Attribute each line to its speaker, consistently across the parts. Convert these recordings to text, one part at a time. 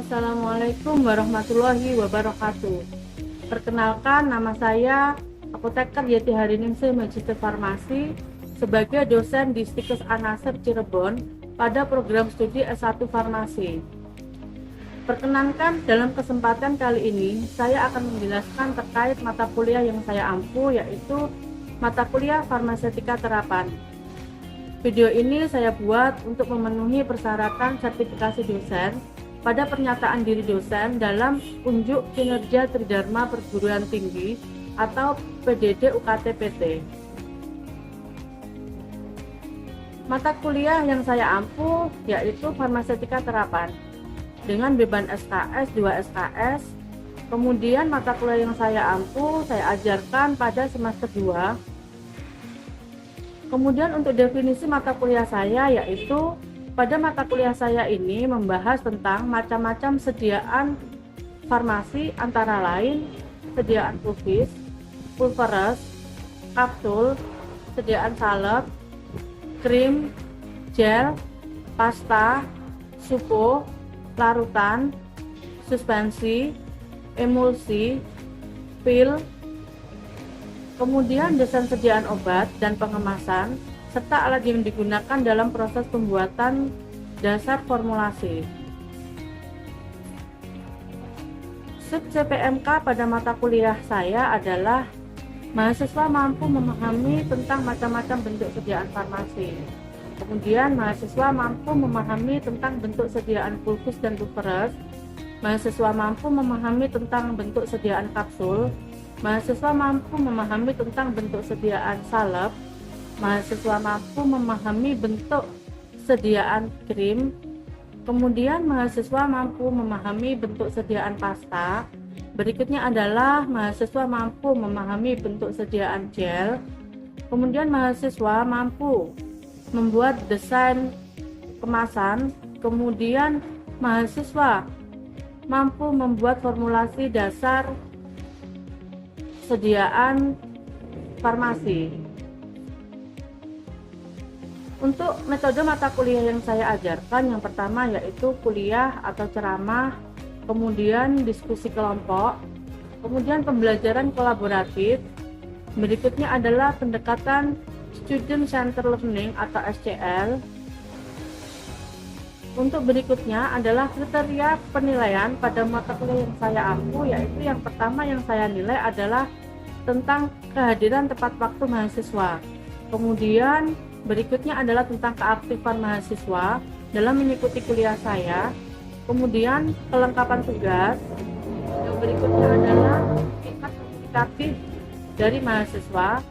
Speaker 1: Assalamualaikum warahmatullahi wabarakatuh. Perkenalkan, nama saya Apoteker Yeti Hariningsih Magister Farmasi sebagai dosen di Stikes An-Nasr Cirebon pada program studi S1 Farmasi. Perkenankan, dalam kesempatan kali ini saya akan menjelaskan terkait mata kuliah yang saya ampu, yaitu mata kuliah Farmasetika Terapan. Video ini saya buat untuk memenuhi persyaratan sertifikasi dosen pada pernyataan diri dosen dalam unjuk kinerja Tridharma Perguruan Tinggi atau PDD UKT-PT. Mata kuliah yang saya ampu yaitu Farmasetika Terapan dengan beban SKS 2 SKS. Kemudian mata kuliah yang saya ampu saya ajarkan pada semester 2. Kemudian untuk definisi mata kuliah saya yaitu pada mata kuliah saya ini membahas tentang macam-macam sediaan farmasi, antara lain sediaan pulvis, pulveres, kapsul, sediaan salep, krim, gel, pasta, supo, larutan, suspensi, emulsi, pil, kemudian desain sediaan obat dan pengemasan, serta alat yang digunakan dalam proses pembuatan dasar formulasi. Sub CPMK pada mata kuliah saya adalah mahasiswa mampu memahami tentang macam-macam bentuk sediaan farmasi. Kemudian mahasiswa mampu memahami tentang bentuk sediaan pulvis dan pulveres. Mahasiswa mampu memahami tentang bentuk sediaan kapsul. Mahasiswa mampu memahami tentang bentuk sediaan salep. Mahasiswa mampu memahami bentuk sediaan krim. Kemudian mahasiswa mampu memahami bentuk sediaan pasta. Berikutnya adalah mahasiswa mampu memahami bentuk sediaan gel. Kemudian mahasiswa mampu membuat desain kemasan. Kemudian mahasiswa mampu membuat formulasi dasar sediaan farmasi. Untuk metode mata kuliah yang saya ajarkan, yang pertama yaitu kuliah atau ceramah, kemudian diskusi kelompok, kemudian pembelajaran kolaboratif. Berikutnya adalah pendekatan Student Centered Learning atau SCL. Untuk berikutnya adalah kriteria penilaian pada mata kuliah yang saya ampu, yaitu yang pertama yang saya nilai adalah tentang kehadiran tepat waktu mahasiswa. Kemudian berikutnya adalah tentang keaktifan mahasiswa dalam mengikuti kuliah saya. Kemudian kelengkapan tugas. Yang berikutnya adalah tingkat komunikatif dari mahasiswa.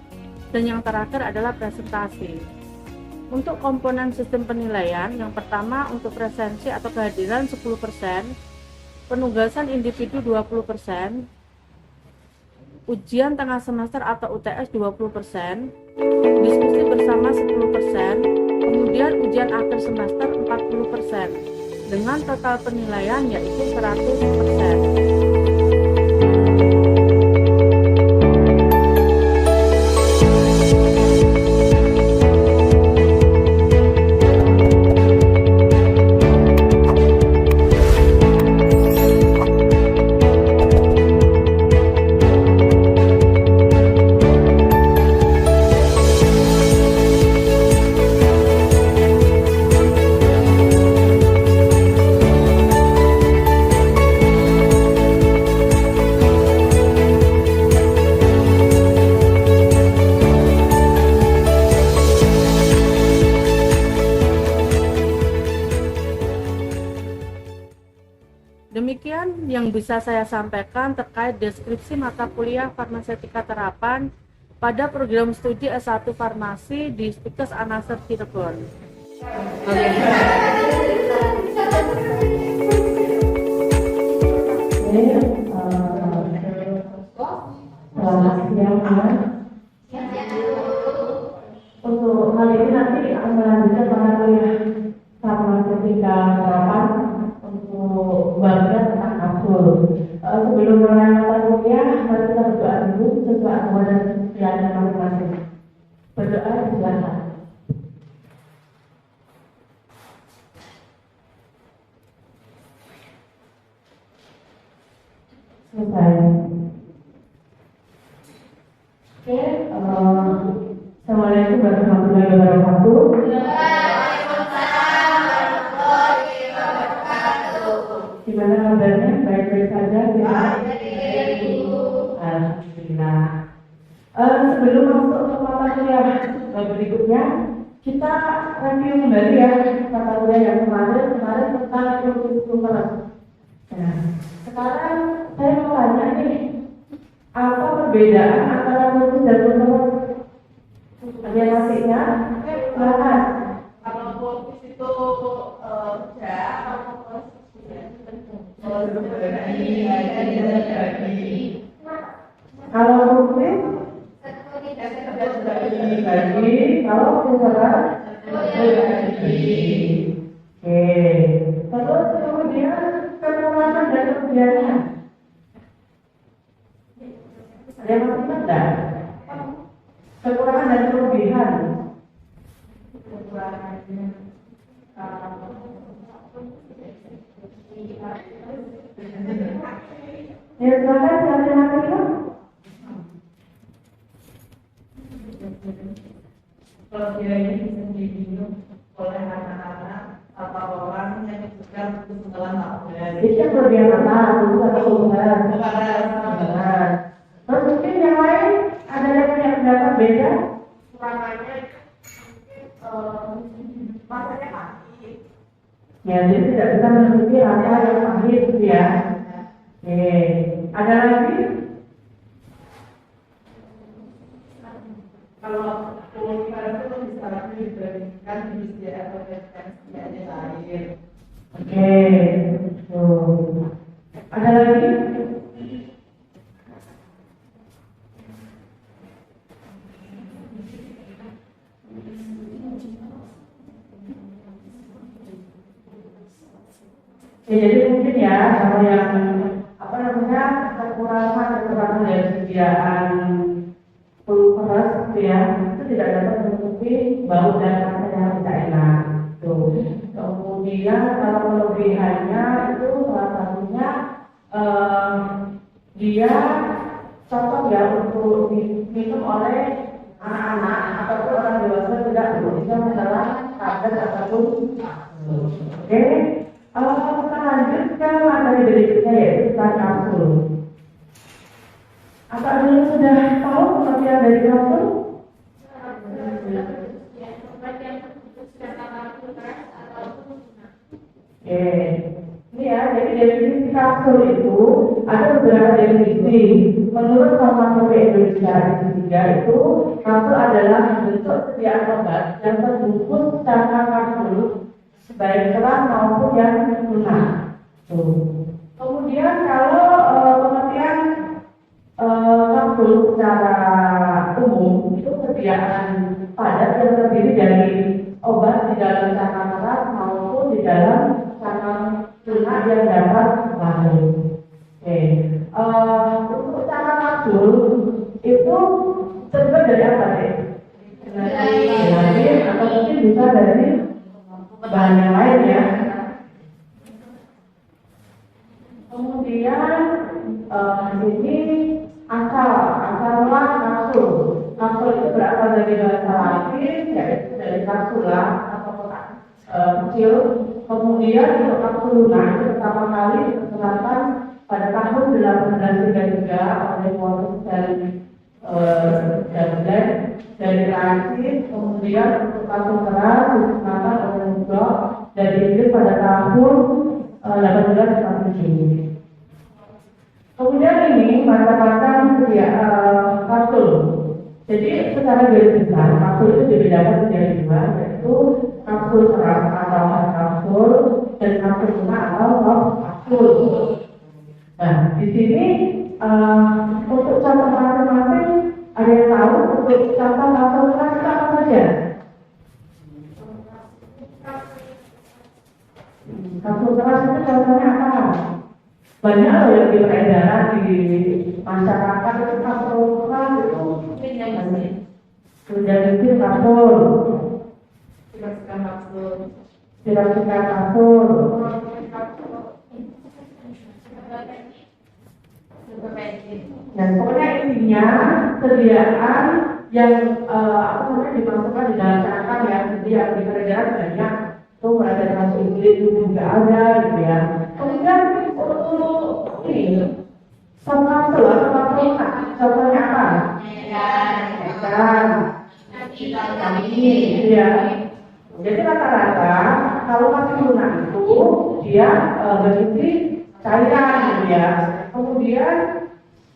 Speaker 1: Dan yang terakhir adalah presentasi. Untuk komponen sistem penilaian, yang pertama untuk presensi atau kehadiran 10%, penugasan individu 20%, ujian tengah semester atau UTS 20%, diskusi bersama 10%, kemudian ujian akhir semester 40%, dengan total penilaian yaitu 100%. Demikian yang bisa saya sampaikan terkait deskripsi mata kuliah Farmasetika Terapan pada program studi S1 Farmasi di Stikes An-Nasr Cirebon.
Speaker 2: Selamat siang, Mas. Untuk hal ini nanti akan melanjutkan mata kuliah Farmasetika Terapan untuk bagian tentang kapsul. Sebelum mulai mata kuliah, mari kita berdoa dulu sesuai agama dan keyakinan masing-masing. Berdoa, silakan. Selesai. Oke, Assalamualaikum warahmatullahi wabarakatuh. Gimana kabarnya? Baik-baik saja? Alhamdulillah. Sebelum masuk ke mata kuliah berikutnya, kita review kembali ya mata kuliah yang kemarin tentang kultur. Nah, sekarang saya mau tanya nih, apa perbedaan antara kultur dan kultur? Ada yang masih ingat? Silakan.
Speaker 3: Kalau kultur itu
Speaker 2: Kalau kultur bagi, kalau kultural bagi. Oke. Terus kemudian kekurangan dan kelebihannya. Ada yang masih ingat nggak? Kekurangan dan kelebihan. Ya, silakan siapa yang masih ingat?
Speaker 3: kelebihannya bisa diminum oleh anak-anak atau orang yang suka setelah makan.
Speaker 2: Itu kelebihan apa? Itu satu kelebihan. Terus mungkin yang lain ada yang punya pendapat beda?
Speaker 3: Kekurangannya masanya pahit.
Speaker 2: Ya, jadi tidak bisa menutupi apa yang pahit gitu ya. Oke, ada lagi?
Speaker 3: Kalau komunitas itu bisa dibandingkan industri atau investasi yang lain.
Speaker 2: Oke, ada lagi? Ya, jadi mungkin ya kalau yang kekurangan dari sediaan kulkas gitu ya, itu tidak dapat menutupi bau dan rasa yang tidak enak. Tuh. Kemudian kalau kelebihannya itu salah satunya dia cocok ya untuk diminum oleh anak-anak ataupun orang dewasa tidak bisa menelan kadar ataupun. Oke. Kita lanjut ke materi berikutnya yaitu tentang kapsul. Apa ada yang sudah tahu pengertian dari kapsul? Oke, ini ya, jadi definisi kapsul itu ada beberapa definisi. Menurut Farmakope Indonesia Indonesia itu, kapsul adalah bentuk sediaan obat yang terbungkus secara kapsul, baik keras maupun yang lunak. Kemudian kalau pengertian kapsul secara umum itu sediaan padat yang terdiri dari obat di dalam cangkang keras maupun di dalam cangkang lunak yang dapat masuk. Oke, untuk cangkang kapsul itu terbuat dari apa sih? Gelatin atau mungkin bisa dari bahan yang lain ya. Kemudian ini asal mula kapsul. Kapsul itu berasal dari bahasa Latin, yaitu dari kapsula atau kotak kecil. Kemudian untuk kapsul lunak itu pertama kali diperkenalkan pada tahun 1833 oleh Maurice Dublin dari Prancis. Kemudian untuk kapsul keras diperkenalkan oleh Mugok dari Inggris pada tahun 1847. Kemudian ini macam-macam kapsul. Jadi secara garis besar kapsul itu dibedakan menjadi dua, yaitu kapsul keras atau hard kapsul dan kapsul lunak atau soft kapsul. Nah, di sini untuk contoh masing-masing ada yang tahu untuk contoh kapsul keras itu apa saja? Kapsul keras itu contohnya apa? Banyak loh yang di peredaran di masyarakat itu kapsul keras itu sudah itu kapsul tidak suka kapsul Dan pokoknya intinya sediaan yang dimasukkan di dalam cangkang ya, jadi yang di kerajaan banyak tuh ada transkulit itu juga ada gitu ya. Kemudian untuk ini sama lunak, contohnya apa? Ikan, kami, ya. Jadi rata-rata kalau masih lunak itu dia berisi cairan gitu ya. Kemudian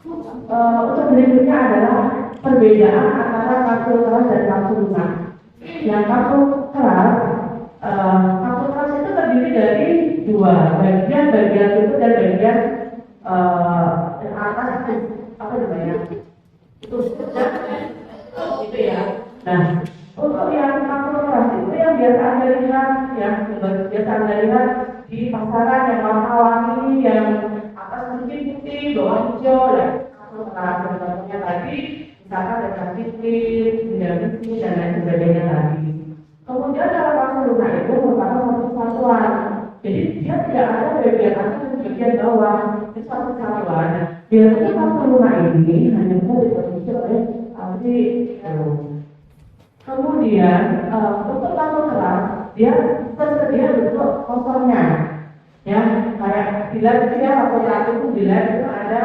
Speaker 2: untuk berikutnya adalah perbedaan antara kapsul keras dan kapsul lunak. Yang kapsul keras itu terdiri dari dua bagian tubuh dan bagian yang atas itu apa namanya? Itu itu ya. Nah, untuk yang kapsul keras itu yang biasa Anda lihat, biasa Anda lihat di pasaran yang warna-warni, yang atas mungkin putih, bawah hijau, ya. Kapsul keras contohnya tadi, misalkan ada titik, dinamisi dan lain sebagainya tadi. Kemudian kalau kapsul lunak itu merupakan satu satuan. Jadi dia tidak ada bagian atas dan bagian bawah, itu satu satuan. Biasanya kapsul lunak ini hanya bisa diproduksi oleh pabrik. Kemudian untuk kapsul keras dia tersedia bentuk kosongnya, ya kayak di lab itu ya, kapsul itu di lab itu ada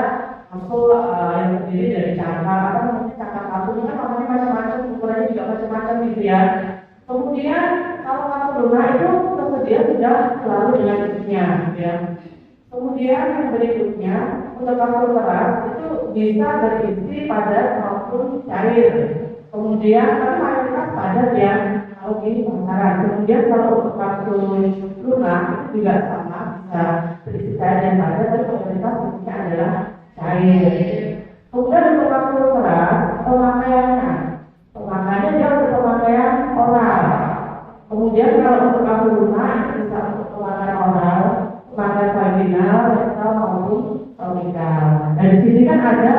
Speaker 2: kapsul yang terdiri dari cangkang, cangkang kapsul kan namanya macam-macam, ukurannya juga macam-macam gitu ya. Kemudian kalau kapsul lunak itu tersedia sudah selalu dengan isinya, ya. Kemudian yang berikutnya untuk kapsul keras itu bisa berisi padat maupun cair. Kemudian tapi mayoritas padat ya kalau di pasaran. Kemudian kalau untuk kapsul lunak itu juga sama, bisa berisi cair dan padat, tapi mayoritas isinya adalah cair. Kemudian untuk kapsul keras pemakaiannya dia untuk pemakaian oral. Kemudian kalau untuk kapsul lunak itu bisa untuk pemakaian oral, pemakaian vaginal, rektal maupun topikal. Dan di sini kan ada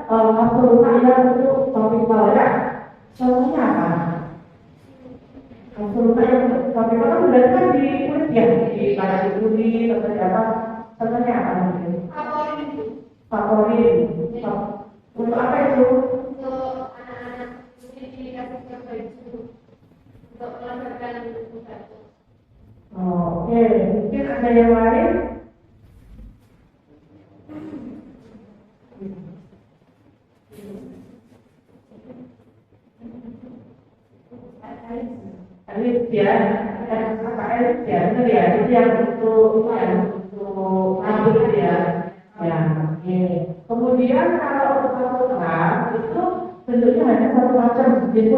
Speaker 2: kapsul lunak yang untuk topikal ya. Contohnya apa? Kapsul lunak yang untuk topikal kan sudah kan di kulit ya, di pada di kulit atau di apa? Contohnya apa mungkin? Favorit. Untuk apa itu?
Speaker 4: Untuk anak-anak di kasih baju, untuk melahirkan baju.
Speaker 2: Oke, mungkin ada yang lain? Alif ya, apa alif ya, benar ya, itu yang untuk rambut ya. Ya, oke. Kemudian kalau untuk kapsul keras itu bentuknya hanya satu macam, jadi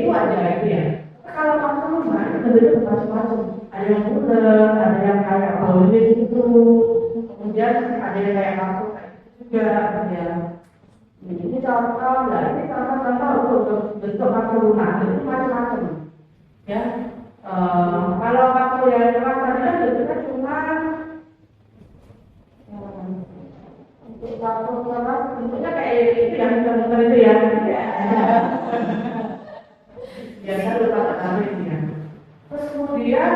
Speaker 2: itu aja itu ya. Kalau kapsul lunak itu bentuknya macam-macam. Ada yang bulat, ada yang kayak bolis itu, kemudian ada yang kayak kapsul juga, ya. Ini contoh, ini contoh untuk bentuk kapsul lunak itu macam-macam, ya. Kalau kapsul yang keras tadi kan bentuknya cuma untuk kapsul keras bentuknya kayak itu yang muter itu ya. Biasa lupa namanya. Terus kemudian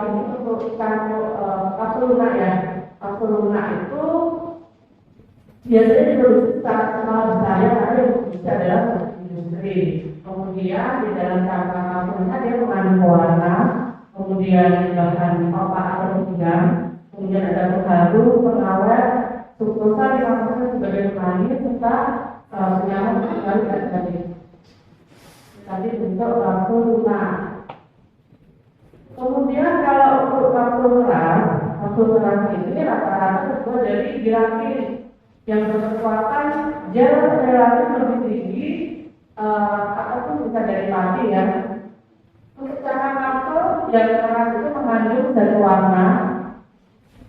Speaker 2: ini untuk kapsul lunak ya. Kapsul lunak itu biasanya diproduksi secara skala besar ya, karena yang produksi adalah industri. Kemudian di dalam cangkang kapsul lunak dia mengandung pewarna, kemudian bahan opak atau penggang, kemudian ada pengharu, pengawet, sukrosa dimaksudkan sebagai pemanis serta penyaman sekali tadi. Tadi bentuk kapsul lunak. Kemudian kalau untuk kapsul keras ini rata-rata terbuat dari gelatin yang berkekuatan gel relatif lebih tinggi ataupun bisa dari padi ya. Untuk cangkang kapsul yang keras itu mengandung zat pewarna,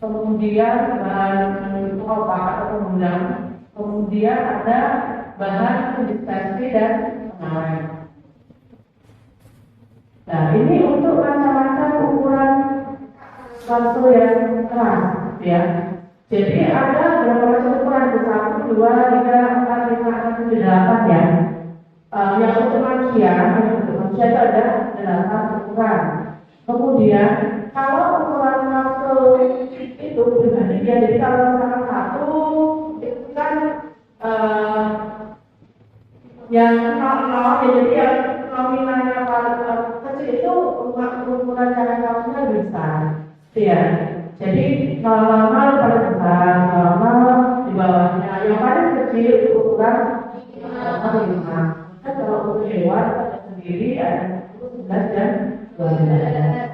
Speaker 2: kemudian bahan opak atau pengundang, kemudian ada bahan konsistensi dan pengawet. Nah, ini untuk macam-macam ukuran kapsul yang keras, ya. Jadi ada berapa macam ukuran? 1, 2, 3, 4, 5, 6, 7, 8 ya. Yang untuk manusia itu ada 8 ukuran. Kemudian kalau ukuran kapsul itu berbeda, jadi kalau misalkan 1 itu kan Jadi 0,00 paling besar, 0,00 di bawahnya, yang paling kecil ukuran 0,5. Dan kalau untuk hewan ada sendiri ada 10, 11 dan 12.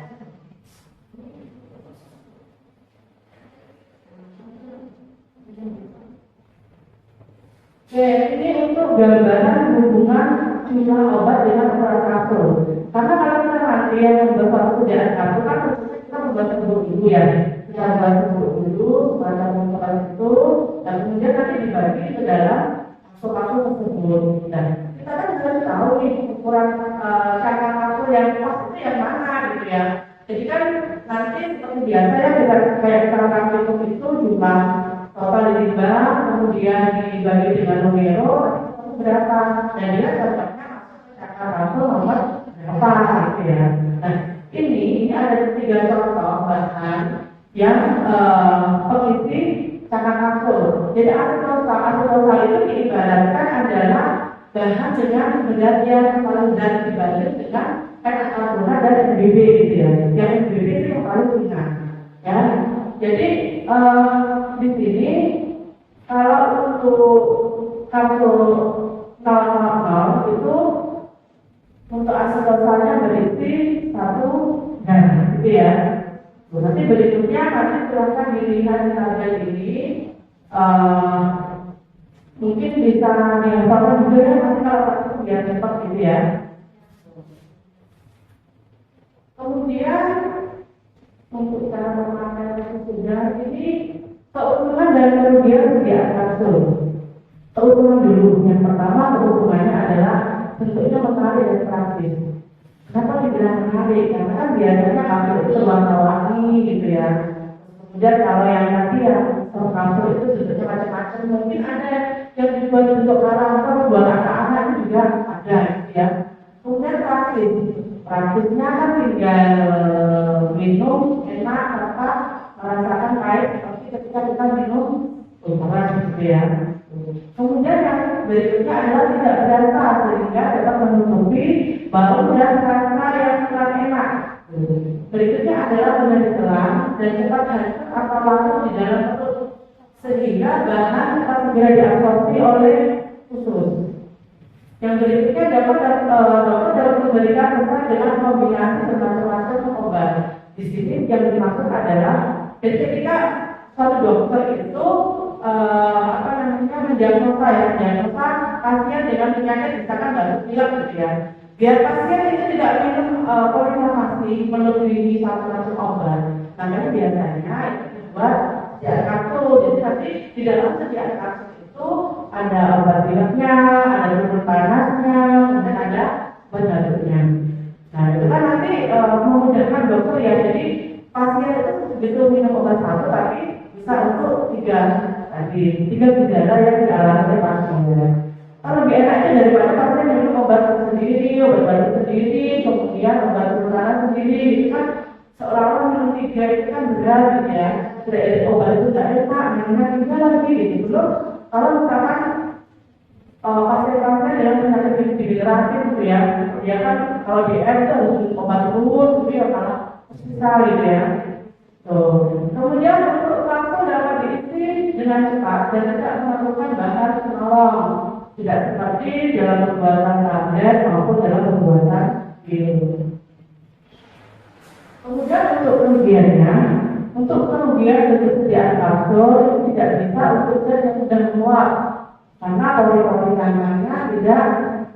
Speaker 2: Oke, ini untuk gambaran hubungan jumlah obat dengan ukuran kapsul. Karena kalau kita nanti yang membuat persediaan kapsul kan kita membuat sebelum dulu ya. Kita membuat sebelum dulu semacam ukuran itu, dan kemudian nanti dibagi ke dalam kapsul-kapsul tersebut. Dan kita kan sudah tahu nih ukuran cangkang kapsul yang pas itu yang mana gitu ya. Jadi kan nanti seperti biasa ya kita kayak cangkang itu jumlah total ditimbang, kemudian dibagi dengan numero, itu berapa? Dan dia cocoknya masuk ke cangkang kapsul nomor berapa gitu ya. Nah, ini ada 3 contoh bahan yang pengisi cangkang kapsul. Jadi asetrosal itu diibaratkan adalah bahan dengan berat yang paling berat dibanding dengan karbonat dan NBB gitu ya. Yang NBB itu yang paling ringan ya. Jadi di sini kalau untuk kapsul 0,00 itu untuk asetosalnya berisi 1 gram gitu ya. Nanti berikutnya nanti silahkan dilihat di tabel ini, mungkin bisa dihafalkan juga ya nanti kalau itu biar cepat gitu ya. Kemudian untuk cara memakai itu sudah, ini keuntungan dan kerugian sediaan kapsul. Keuntungan dulu, yang pertama keuntungannya adalah bentuknya menarik dan praktis. Kenapa dibilang menarik? Karena kan biasanya kapsul itu warna-warni gitu ya. Kemudian kalau yang tadi ya kapsul itu bentuknya macam-macam, mungkin ada yang dibuat bentuk karakter buat anak-anak itu juga ada gitu ya. Kemudian praktis. Praktisnya kan tinggal minum enak tanpa merasakan pahit seperti ketika kita minum obat gitu ya. Kemudian yang berikutnya adalah tidak berasa sehingga dapat menutupi bau dan rasa yang kurang enak. Berikutnya adalah mudah ditelan dan cepat hancur atau larut di dalam perut sehingga bahan dapat segera diabsorpsi oleh usus. Yang berikutnya dokter dapat memberikan resep dengan kombinasi bermacam-macam obat. Di sini yang dimaksud adalah jadi ketika suatu dokter itu mendiagnosa pasien dengan penyakit misalkan batuk pilek gitu ya. Biar pasien itu tidak minum polifarmasi melebihi satu obat. Makanya biasanya itu dibuat sediaan kapsul. Jadi nanti di dalam sediaan kapsul itu ada obat pileknya, ada minuman panasnya, kemudian ada obat batuknya. Nah itu kan nanti memudahkan dokter ya. Jadi pasien itu begitu minum obat satu tapi bisa untuk 3 gejala yang dialami oleh pasien. Kalau lebih enaknya daripada pasien minum obat sendiri, obat batuk sendiri, kemudian obat panas sendiri, itu kan seolah-olah minum 3 itu kan berat gitu ya. Obat itu tidak enak, minumnya 3 lagi gitu. Belum kalau misalkan pasien-pasien dalam penyakit degeneratif gitu ya, dia kan kalau DM itu harus obat terus, itu ya malah susah gitu ya. Kemudian untuk kapsul dapat diisi dengan cepat dan tidak memerlukan bahan penolong, tidak seperti dalam pembuatan tablet maupun dalam pembuatan pil. Kemudian untuk kerugian dari sediaan kapsul itu tidak bisa untuk zat yang sudah menguap karena pori-pori kandangnya tidak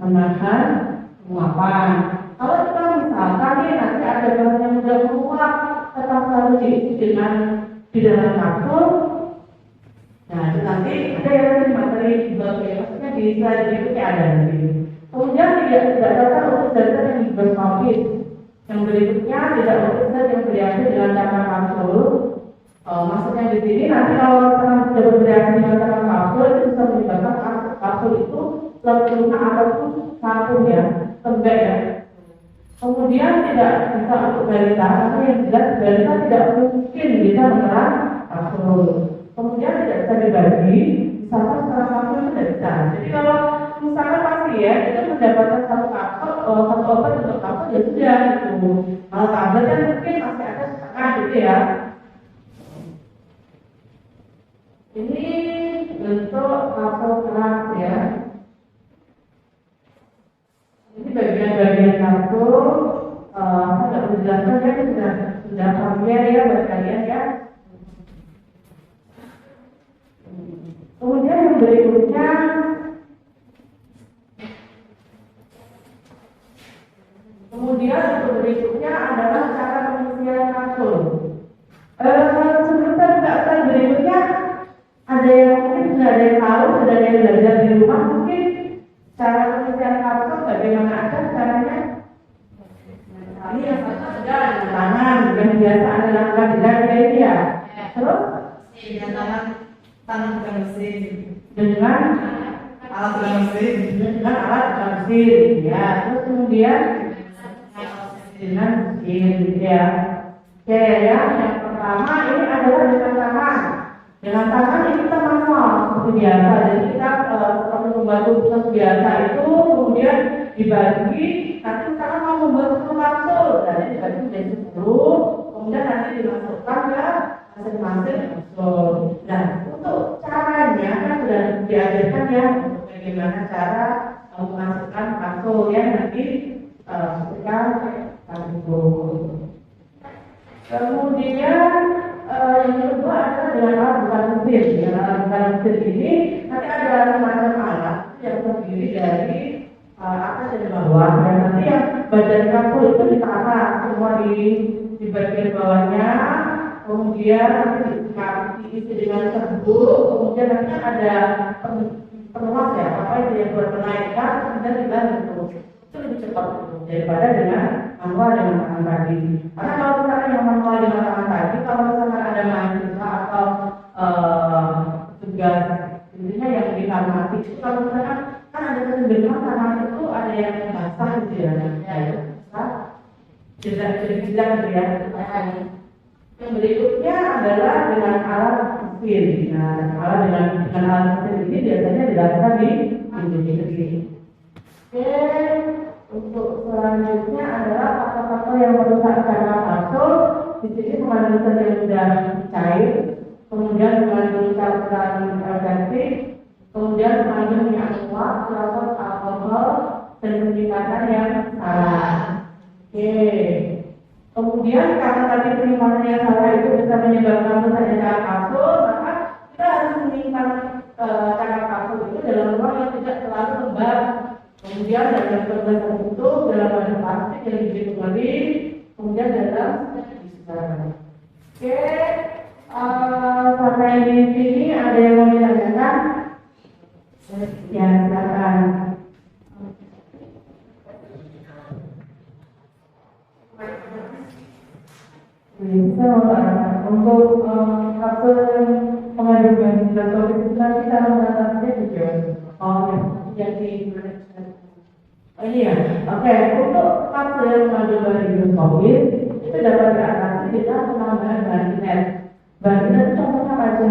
Speaker 2: menahan penguapan. Kalau kita misalkan nih nanti ada bahan yang sudah menguap tetap harus diisi dengan di dalam kapsul. Nah itu nanti ada yang di materi maksudnya di slide berikutnya ada nanti. Kemudian tidak dapat untuk zat yang mikroskopis. Yang berikutnya tidak untuk zat yang bereaksi dengan cangkang kapsul. Maksudnya di sini nanti kalau sudah bereaksi dengan cangkang kapsul itu bisa menyebabkan kapsul itu lebih lunak ataupun satu ya, lembek ya. Kemudian tidak bisa untuk balita karena yang jelas balita tidak mungkin bisa menerang kapsul. Kemudian tidak bisa dibagi, misalkan setelah kapsul itu tidak bisa. Jadi kalau misalkan pasien itu mendapatkan satu obat untuk kapsul ya sudah gitu. Kalau tablet kan mungkin masih ada setengah gitu ya. Ini bentuk kapsul keras ya. Ini bagian-bagian kapsul. Saya nggak perlu jelaskan ya, ini sudah familiar ya buat kalian ya. Kemudian yang berikutnya adalah cara pengisian kapsul. Sebelum saya buka slide berikutnya, ada yang mungkin sudah ada yang tahu, sudah ada yang belajar di rumah mungkin cara pengisian kapsul bagaimana ada caranya? Ini yang satu sudah dengan tangan, yang biasa anda lakukan di media. Terus
Speaker 3: dengan tangan bukan mesin,
Speaker 2: dengan
Speaker 3: alat bukan mesin,
Speaker 2: dengan alat mesin, ya. Terus kemudian dengan mesin, ya. Oke, ya. Yang pertama ini adalah dengan tangan. Dengan tangan ini kita manual seperti biasa. Jadi kita seperti membantu tugas biasa itu kemudian dibagi. Nanti sekarang mau membuat 10 kapsul, jadi dibagi menjadi 10. Kemudian nanti dimasukkan ke masing-masing kapsul. Nah, untuk caranya kan sudah diajarkan ya untuk bagaimana cara memasukkan kapsul ya nanti ketika kapsul. Kemudian yang kedua adalah dengan alat bukan mesin. Dengan alat bukan mesin ini nanti ada semacam alat yang terdiri dari atas dan bawah. Dan nanti yang badan kapsul itu ditata semua di bagian bawahnya. Kemudian nanti diisi dengan serbuk. Kemudian nanti ada penuas ya, apa itu yang buat menaikkan. Kemudian dibantu. Itu lebih cepat daripada dengan manual dengan tangan tadi. Karena kalau misalnya yang manual dengan tangan tadi, kalau misalnya ada mahasiswa atau tugas intinya yang di farmasi itu kalau misalnya kan ada kecenderungan tangan itu ada yang basah gitu ya, basah, jelas gitu ya. Yang berikutnya adalah dengan alat mesin. Nah, dengan alat mesin ini biasanya dilakukan di industri. Oke, untuk selanjutnya adalah faktor-faktor yang merusak cairan kapsul. Di sini mengandung zat yang sudah cair, kemudian mengandung cairan organik, kemudian mengandung minyak uap, sulfat, alkohol, dan penyimpangan yang salah. Oke. Kemudian karena tadi penyimpanan yang salah itu bisa menyebabkan rusaknya cairan kapsul, maka kita harus menyimpan cairan kapsul itu dalam ruang yang tidak terlalu lembab. Kemudian dalam proses tertutup dalam bahan plastik yang diberi kembali, kemudian dalam disebarkan. Oke, sampai di sini ada yang mau ditanyakan? Ya, silakan. Bisa untuk kapsul mengandung zat toksik kita mengatasinya juga. Oh ya, yang di ini ya. Oke, untuk kapsul yang mengandung bahan hidroskopis itu dapat diatasi dengan penambahan bahan kinet. Bahan kinet itu contohnya apa aja?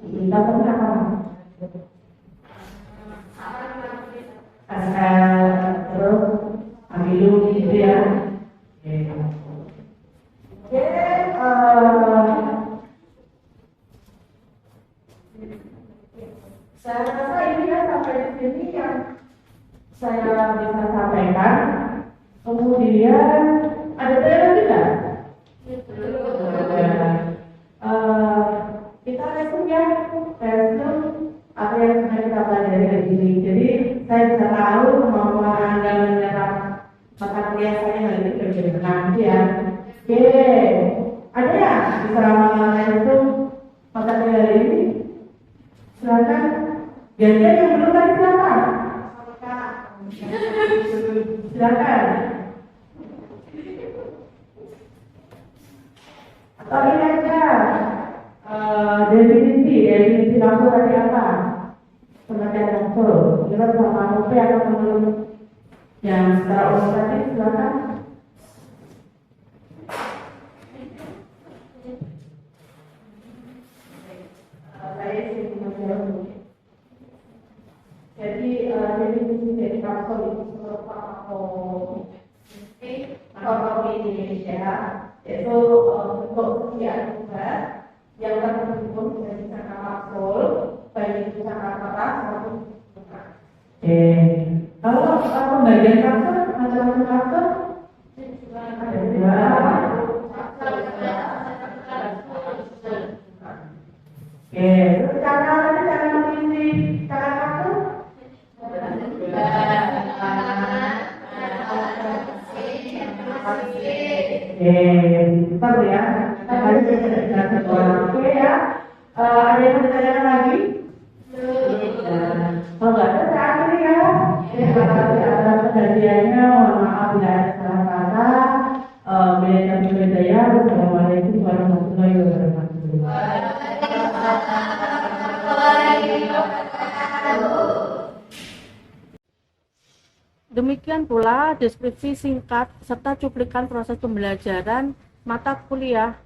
Speaker 2: Contohnya apa? Terus amilum gitu ya. Oke, saya rasa ini ya sampai di sini yang saya bisa sampaikan. Kemudian ada lagi nggak? Kita resume ya, resume apa yang sudah kita pelajari hari ini. Jadi saya bisa tahu kemampuan Anda menyerap mata kuliah saya hari ini bagaimana ya. Oke, ada ya bisa resume mata kuliah hari ini? Silakan. Gantian yang belum tadi silakan. Silakan. Atau ini aja definisi kapsul tadi apa? Pengertian kapsul. Kita sama UP atau menurut yang secara umum tadi silakan. Saya sih jadi definisi dari kapsul itu serupa atau di Indonesia yaitu bentuk sediaan obat yang terkumpul menjadi cakar kapsul, baik itu cakar keras maupun lunak. Oke, kalau pembagian kapsul, macam-macam kapsul ada dua. Oke, terus cara mengisi cakar kapsul? Pintar ya. Tadi saya sudah jelaskan. Oke ya. Ada yang mau ditanyakan lagi? Kalau nggak ada, saya akhiri ya. Terima kasih atas perhatiannya. Mohon maaf bila ada salah kata. Bila kami berbeda. Wassalamualaikum warahmatullahi wabarakatuh.
Speaker 1: Demikian pula deskripsi singkat serta cuplikan proses pembelajaran mata kuliah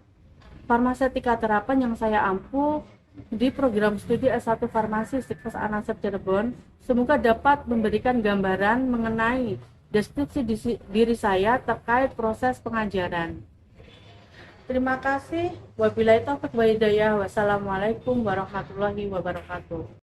Speaker 1: farmasetika terapan yang saya ampu di program studi S1 Farmasi Stikes Anasep Cirebon. Semoga dapat memberikan gambaran mengenai deskripsi diri saya terkait proses pengajaran. Terima kasih. Wabillahi taufiq wa hidayah. Wassalamualaikum warahmatullahi wabarakatuh.